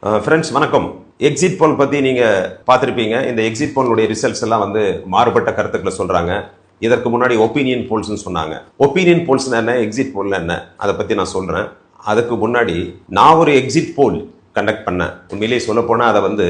Friends வணக்கம். Exit போல் பற்றி நீங்கள் பார்த்துருப்பீங்க. இந்த எக்ஸிட் போலுடைய ரிசல்ட்ஸ் எல்லாம் வந்து மாறுபட்ட கருத்துக்களை சொல்கிறாங்க. இதற்கு முன்னாடி ஒப்பீனியன் போல்ஸ்ன்னு சொன்னாங்க. ஒப்பீனியன் போல்ஸ்னா என்ன, எக்ஸிட் போல்னா என்ன, அதை பற்றி நான் சொல்கிறேன். அதுக்கு முன்னாடி நான் ஒரு எக்ஸிட் போல் கண்டக்ட் பண்ணேன். உண்மையிலேயே சொல்ல போனால் அதை வந்து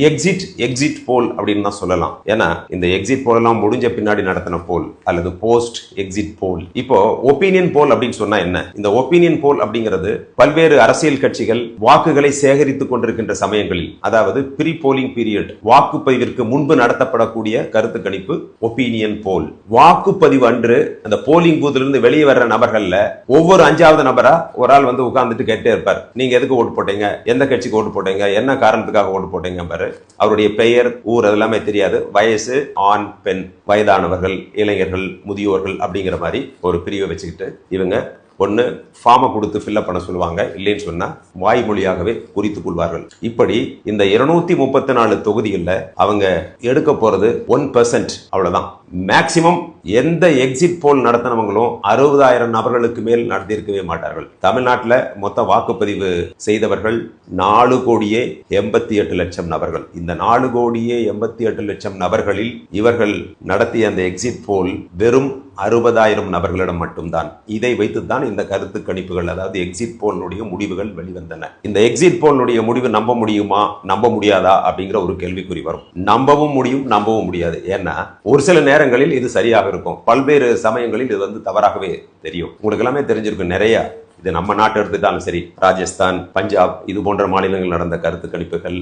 எக்ஸிட் போல் அப்படின்னு தான் சொல்லலாம். ஏன்னா இந்த எக்ஸிட் போல் எல்லாம் முடிஞ்ச பின்னாடி நடத்தின போல் அல்லது போஸ்ட் எக்ஸிட் போல். இப்போ ஒப்பீனியன் போல் அப்படின்னு சொன்னா என்ன? இந்த ஒப்பீனியன் போல் அப்படிங்கிறது பல்வேறு அரசியல் கட்சிகள் வாக்குகளை சேகரித்துக் கொண்டிருக்கின்ற சமயங்களில், அதாவது ப்ரீ போலிங் பீரியட், வாக்குப்பதிவிற்கு முன்பு நடத்தப்படக்கூடிய கருத்து கணிப்பு ஒப்பீனியன் போல். வாக்குப்பதிவு அன்று அந்த போலிங் பூத்ல இருந்து வெளியே வர்ற நபர்கள்ல ஒவ்வொரு 5வது நபரா ஒரு ஆள் வந்து உட்கார்ந்துட்டு கேட்டே இருப்பார். நீங்க எதுக்கு ஓட்டு போட்டீங்க, எந்த கட்சிக்கு ஓட்டு போட்டீங்க, என்ன காரணத்துக்காக ஓட்டு போட்டீங்க, அவருடைய பெயர், ஊர் அதெல்லாமே தெரியாது. வயசு, ஆண், பெண், வயதானவர்கள், இளைஞர்கள், முதியோர்கள் அப்படிங்கிற மாதிரி ஒரு பிரிவை வச்சுக்கிட்டு இவங்க ஒன்னு ஃபார்மை கொடுத்து ஃபில்அப் பண்ண சொல்லுவாங்க, இல்லைன்னு சொன்னா வாய்மொழியாகவே குறித்துக் கொள்வார்கள். இப்படி இந்த 234 தொகுதிகளில் அவங்க எடுக்க போறது 1%, அவ்வளவுதான். மேக்சிமம் எந்த எக்ஸிட் போல் நடத்தினவங்களும் 60,000 நபர்களுக்கு மேல் நடத்தியிருக்கவே மாட்டார்கள். தமிழ்நாட்டில் மொத்த வாக்குப்பதிவு செய்தவர்கள் 4,88,00,000 நபர்கள். இந்த 4,88,00,000 நபர்களில் இவர்கள் நடத்திய அந்த எக்ஸிட் போல் வெறும் 60,000 நபர்களிடம் மட்டும்தான். இதை வைத்துத்தான் இந்த கருத்து கணிப்புகள், அதாவது எக்ஸிட் போலுடைய முடிவுகள் வெளிவந்தன. இந்த எக்ஸிட் போலுடைய முடிவு நம்ப முடியுமா, நம்ப முடியாதா அப்படிங்கிற ஒரு கேள்விக்குறி வரும். நம்பவும் முடியும், நம்பவும் முடியாது. ஏன்னா ஒரு சில நேரங்களில் இது சரியாக இருக்கும், பல்வேறு சமயங்களில் இது வந்து தவறாகவே தெரியும். உங்களுக்கு எல்லாமே தெரிஞ்சிருக்கும். நிறைய இது நம்ம நாட்டு எடுத்துட்டாலும் சரி, ராஜஸ்தான், பஞ்சாப், இது போன்ற மாநிலங்கள் நடந்த கருத்து கணிப்புகள்,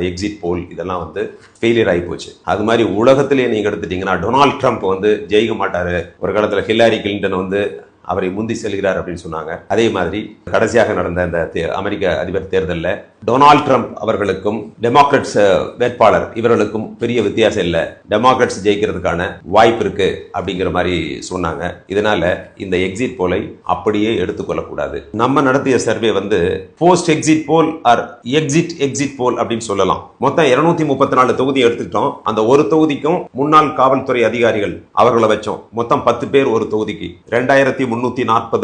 எக்ஸிட் போல் இதெல்லாம் வந்து ஃபெயிலியர் ஆகி போச்சு. அது மாதிரி உலகத்திலேயே நீங்க எடுத்துட்டீங்கன்னா டொனால்ட் ட்ரம்ப் வந்து ஜெயிக்க மாட்டாரு. ஒரு காலத்துல ஹில்லாரி கிளின்டன் வந்து அவரை முந்தி செல்கிறார் அப்படின்னு சொன்னாங்க. அதே மாதிரி கடைசியாக நடந்த இந்த அமெரிக்க அதிபர் தேர்தலில் டொனால்ட் ட்ரம்ப் அவர்களுக்கும் டெமோக்ராட்ஸ் வேட்பாளர் இவர்களுக்கும் பெரிய வித்தியாசம் இல்லை, டெமோக்ராட்ஸ் ஜெயிக்கிறதுக்கான வாய்ப்பு இருக்கு அப்படிங்கிற மாதிரி சொன்னாங்க. இதனால இந்த எக்ஸிட் போலை அப்படியே எடுத்துக்கொள்ளக்கூடாது. நம்ம நடத்திய சர்வே வந்து post exit poll or exit poll அப்படின்னு சொல்லலாம். மொத்தம் 234 தொகுதி எடுத்துக்கிட்டோம். அந்த ஒரு தொகுதிக்கும் முன்னாள் காவல்துறை அதிகாரிகள் அவர்களை வச்சோம். மொத்தம் 10 பேர் ஒரு தொகுதிக்கு. 2340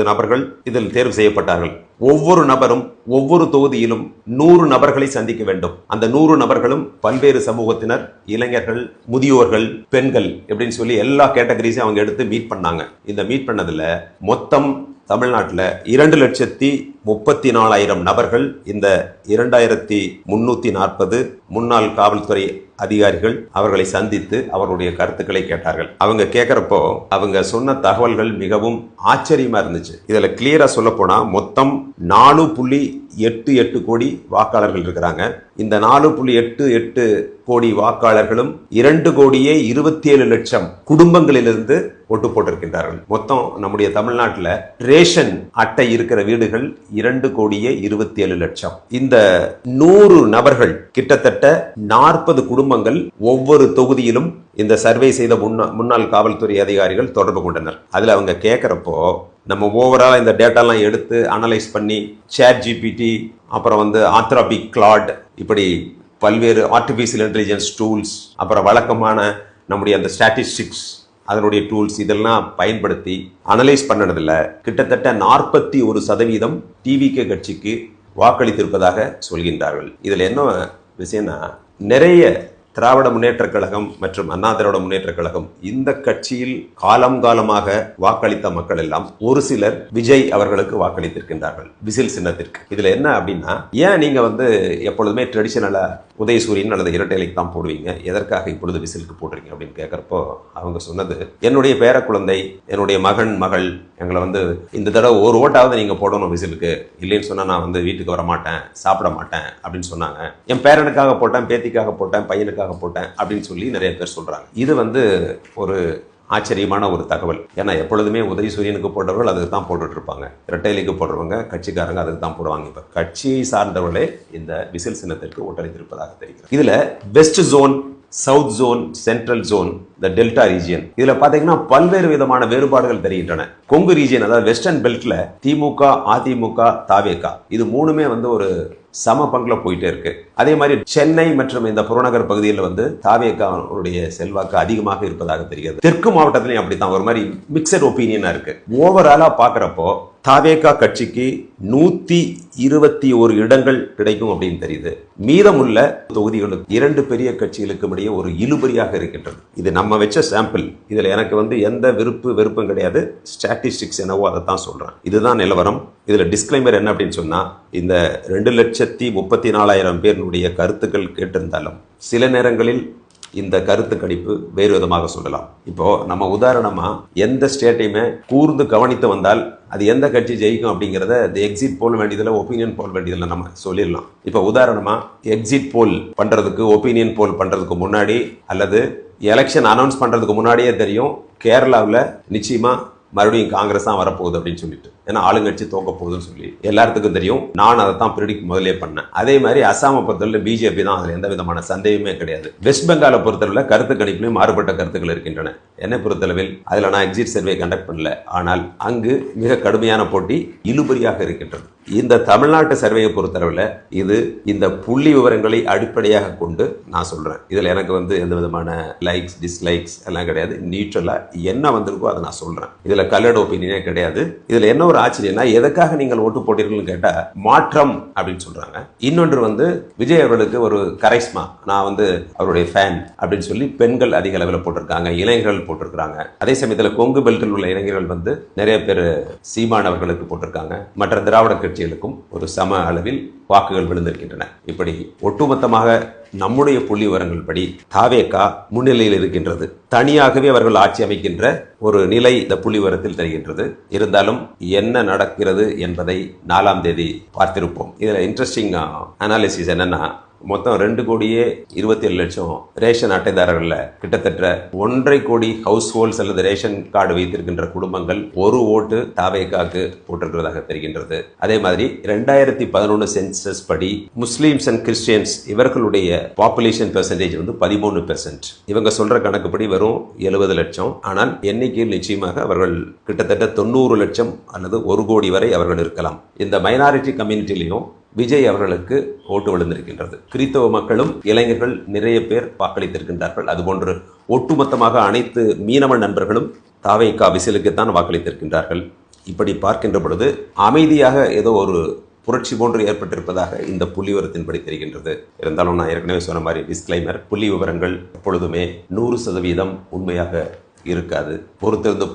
நபர்கள் இதில் தேர்வு செய்யப்பட்டார்கள். ஒவ்வொரு நபரும் ஒவ்வொரு தொகுதியிலும் 100 நபர்களை சந்திக்க வேண்டும். அந்த 100 நபர்களும் பல்வேறு சமூகத்தினர், இளைஞர்கள், முதியோர்கள், பெண்கள் இப்படின்னு சொல்லி எல்லா கேட்டகரிஸையும் அவங்க எடுத்து மீட் பண்ணாங்க. இந்த மீட் பண்ணதுல மொத்தம் தமிழ்நாட்டில் 2,34,000 நபர்கள் இந்த 2,340 முன்னாள் காவல்துறை அதிகாரிகள் அவர்களை சந்தித்து அவருடைய கருத்துக்களை கேட்டார்கள். அவங்க கேட்கிறப்போ அவங்க சொன்ன தகவல்கள் மிகவும் ஆச்சரியமா இருந்துச்சு. இதுல கிளியரா சொல்ல போனா மொத்தம் 4.88 கோடி வாக்காளர்கள் இருக்கிறாங்க. இந்த 4.88 கோடி வாக்காளர்களும் 2,27,00,000 குடும்பங்களிலிருந்து ஓட்டு போட்டிருக்கின்றார்கள். மொத்தம் நம்முடைய தமிழ்நாட்டில் ரேஷன் அட்டை இருக்கிற வீடுகள் 2,27,00,000. இந்த 100 நபர்கள் கிட்டத்தட்ட 40 குடும்பங்கள் ஒவ்வொரு தொகுதியிலும் இந்த சர்வே செய்த முன்னாள் காவல்துறை அதிகாரிகள் தொடர்பு கொண்டனர். அதுல அவங்க கேட்கிறப்போ நம்ம ஓவரால் இந்த டேட்டாலாம் எடுத்து அனலைஸ் பண்ணி ChatGPT, அப்புறம் வந்து ஆந்த்ரோபிக் கிளாட், இப்படி பல்வேறு ஆர்டிஃபிஷியல் இன்டெலிஜென்ஸ் டூல்ஸ், அப்புறம் வழக்கமான நம்முடைய அந்த ஸ்டாட்டிஸ்டிக்ஸ் அதனுடைய டூல்ஸ் இதெல்லாம் பயன்படுத்தி அனலைஸ் பண்ணதில் கிட்டத்தட்ட 41% டிவிகே கட்சிக்கு வாக்களித்திருப்பதாக சொல்கின்றார்கள். இதில் என்ன விஷயம்னா, நிறைய திராவிட முன்னேற்ற கழகம் மற்றும் அண்ணா திராவிட முன்னேற்ற கழகம் இந்த கட்சியில் காலமாக வாக்களித்த மக்கள் எல்லாம் ஒரு சிலர் விஜய் அவர்களுக்கு வாக்களித்திருக்கின்றார்கள், விசில் சின்னத்திற்கு. இதுல என்ன அப்படின்னா, ஏன் நீங்க வந்து எப்பொழுதுமே ட்ரெடிஷனலா உதயசூரியன் அல்லது இரட்டைலைக்கு தான் போடுவீங்க, எதற்காக இப்பொழுது விசிலுக்கு போடுறீங்க அப்படின்னு கேட்கறப்போ அவங்க சொன்னது, என்னுடைய பேர குழந்தை, என்னுடைய மகன், மகள் எங்களை வந்து இந்த தடவை ஒரு ஓட்டாவது நீங்க போடணும் விசிலுக்கு, இல்லைன்னு சொன்னா நான் வந்து வீட்டுக்கு வர மாட்டேன், சாப்பிட மாட்டேன் அப்படின்னு சொன்னாங்க. என் பேரனுக்காக போட்டேன், பேத்திக்காக போட்டேன், பையனுக்காக போட்டேன் அப்படின்னு சொல்லி நிறைய பேர் சொல்றாங்க. இது வந்து ஒரு ஆச்சரியமான ஒரு தகவல். ஏன்னா எப்பொழுதுமே உதயசூரியனுக்கு போட்டவர்கள் அதுக்கு தான் போட்டுட்டு இருப்பாங்க, இரட்டைலைக்கு போடுறவங்க கட்சிக்காரங்க அதுக்கு தான் போடுவாங்க. இப்ப கட்சியை சார்ந்தவர்களே இந்த விசில் சின்னத்திற்கு ஓட்டளித்திருப்பதாக தெரிகிறது. இதுல west zone, south zone, central zone, the delta region, இதுல பாத்தீங்கன்னா பல்வேறு விதமான வேறுபாடுகள் தெரிகின்றன. கொங்கு ரீஜியன், அதாவது வெஸ்டர்ன் பெல்ட்ல திமுக, அதிமுக, தாவேகா இது மூணுமே வந்து ஒரு சம பங்குல போயிட்டே இருக்கு. அதே மாதிரி சென்னை மற்றும் இந்த புறநகர் பகுதியில் வந்து தாவேகாவுடைய செல்வாக்கு அதிகமாக இருப்பதாக தெரிகிறது. தெற்கு மாவட்டத்திலையும் அப்படித்தான் ஒரு மாதிரி மிக்சட் ஒப்பீனியனா இருக்கு. ஓவராலா பாக்குறப்போ தாவேகா கட்சிக்கு 121 இடங்கள் கிடைக்கும் அப்படின்னு தெரியுது. மீதமுள்ள தொகுதிகளுக்கு 2 பெரிய கட்சிகளுக்கு இடையே ஒரு இழுபறியாக இருக்கின்றது. இது நம்ம வச்ச சாம்பிள். இதுல எனக்கு வந்து எந்த வெறுப்பும் கிடையாது. ஸ்டாட்டிஸ்டிக்ஸ் என்னவோ அதை தான் சொல்றேன். இதுதான் நிலவரம். இதுல டிஸ்கிளைமர் என்ன அப்படின்னு சொன்னா, இந்த 2,34,000 பேருடைய கருத்துக்கள் கேட்டிருந்தாலும் சில நேரங்களில் இந்த கருத்து கணிப்பு வேறு விதமாக சொல்லலாம். இப்போ நம்ம உதாரணமா எந்த ஸ்டேட்டையுமே கூர்ந்து கவனித்து வந்தால் அது எந்த கட்சி ஜெயிக்கும் அப்படிங்கிறத எக்ஸிட் போல் வேண்டியதில்லை, ஒப்பீனியன் போல் வேண்டியதில்லை நம்ம சொல்லிடலாம். இப்போ உதாரணமா எக்ஸிட் போல் பண்றதுக்கு ஒப்பீனியன் போல் பண்றதுக்கு முன்னாடி அல்லது எலெக்ஷன் அனௌன்ஸ் பண்றதுக்கு முன்னாடியே தெரியும் கேரளாவில் நிச்சயமா மறுபடியும் காங்கிரஸ் தான் வரப்போகுது அப்படின்னு சொல்லிட்டு. ஏன்னா ஆளுங்கட்சி தோக்க போகுதுன்னு சொல்லி எல்லாத்துக்கும் தெரியும். நான் அதை தான் ப்ரிடிக்ட் முதலே பண்ணேன். அதே மாதிரி அசாமை பொறுத்தவரை பிஜேபி தான், அதில் எந்த விதமான சந்தேகமே கிடையாது. வெஸ்ட் பெங்காலை பொறுத்தளவில் கருத்து கணிப்பிலும் மாறுபட்ட கருத்துக்கள் இருக்கின்றன. என்னை பொறுத்தளவில் அதில் நான் எக்ஸிட் சர்வே கண்டக்ட் பண்ணல. ஆனால் அங்கு மிக கடுமையான போட்டி இழுபறியாக இருக்கின்றது. இந்த தமிழ்நாட்டு சர்வேயை பொறுத்தளவில் இது இந்த புள்ளி விவரங்களை அடிப்படையாக கொண்டு நான் சொல்றேன். இதுல எனக்கு வந்து எந்த விதமான லைக்ஸ் டிஸ்லைக்ஸ் எல்லாம் கிடையாது. நியூட்ரலா என்ன வந்திருக்கோ அதை நான் சொல்றேன். இதுல கலர்டு ஒப்பீனியனே கிடையாது. இதுல என்ன ஒரு ஆச்சரியம்னா, எதுக்காக நீங்கள் ஓட்டு போட்டீர்கள்னு கேட்டா மாற்றம் அப்படின்னு சொல்றாங்க. இன்னொன்று வந்து விஜய் அவர்களுக்கு ஒரு கரைஸ்மா, நான் வந்து அவருடைய ஃபேன் அப்படின்னு சொல்லி பெண்கள் அதிக அளவில் போட்டிருக்காங்க, இளைஞர்கள் போட்டிருக்காங்க. அதே சமயத்தில் கொங்கு பெல்ட்டில் உள்ள இளைஞர்கள் வந்து நிறைய பேர் சீமான் அவர்களுக்கு போட்டிருக்காங்க. மற்ற திராவிட கட்சிகளுக்கும் ஒரு சம அளவில் வாக்குகள் விழுந்திருக்கின்றன. இப்படி ஒட்டுமொத்தமாக நம்முடைய புள்ளி விவரங்கள் படி தாவேகா முன்னிலையில் இருக்கின்றது. தனியாகவே அவர்கள் ஆட்சி அமைக்கின்ற ஒரு நிலை இந்த புள்ளி விவரத்தில் தெரிகின்றது. இருந்தாலும் என்ன நடக்கிறது என்பதை 4ஆம் தேதி பார்த்திருப்போம். இதுல இன்ட்ரெஸ்டிங் அனாலிசிஸ் என்னன்னா, மொத்தம் 2,27,00,000 ரேஷன் அட்டைதாரர்கள் கிட்டத்தட்ட 1.5 கோடி ஹவுஸ் ஹோல்ட்ஸ் அல்லது ரேஷன் கார்டு வைத்திருக்கின்ற குடும்பங்கள் ஒரு ஓட்டு தாவேகாக்கு போட்டிருக்கிறதாக தெரிகின்றது. அதே மாதிரி 2011 சென்சஸ் படி முஸ்லீம்ஸ் அண்ட் கிறிஸ்டியன்ஸ் இவர்களுடைய பாப்புலேஷன் பெர்சன்டேஜ் வந்து 13%. இவங்க சொல்ற கணக்குப்படி வெறும் 70 லட்சம். ஆனால் எண்ணிக்கையில் நிச்சயமாக அவர்கள் கிட்டத்தட்ட 90 லட்சம் அல்லது 1 கோடி வரை அவர்கள் இருக்கலாம். இந்த மைனாரிட்டி கம்யூனிட்டிலையும் விஜய் அவர்களுக்கு ஓட்டு விழுந்திருக்கின்றது. கிறிஸ்தவ மக்களும் இளைஞர்கள் நிறைய பேர் வாக்களித்திருக்கின்றார்கள். அதுபோன்று ஒட்டுமொத்தமாக அனைத்து மீனவ நண்பர்களும் தாவேகா விசிலுக்குத்தான் வாக்களித்திருக்கின்றார்கள். இப்படி பார்க்கின்ற பொழுது அமைதியாக ஏதோ ஒரு புரட்சி போன்று ஏற்பட்டிருப்பதாக இந்த புள்ளி விவரத்தின்படி தெரிகின்றது. இருந்தாலும் நான் ஏற்கனவே சொன்ன மாதிரி டிஸ்கிளைமர், புள்ளி விவரங்கள் எப்பொழுதுமே 100% உண்மையாக இருக்காது. பொறுத்திருந்து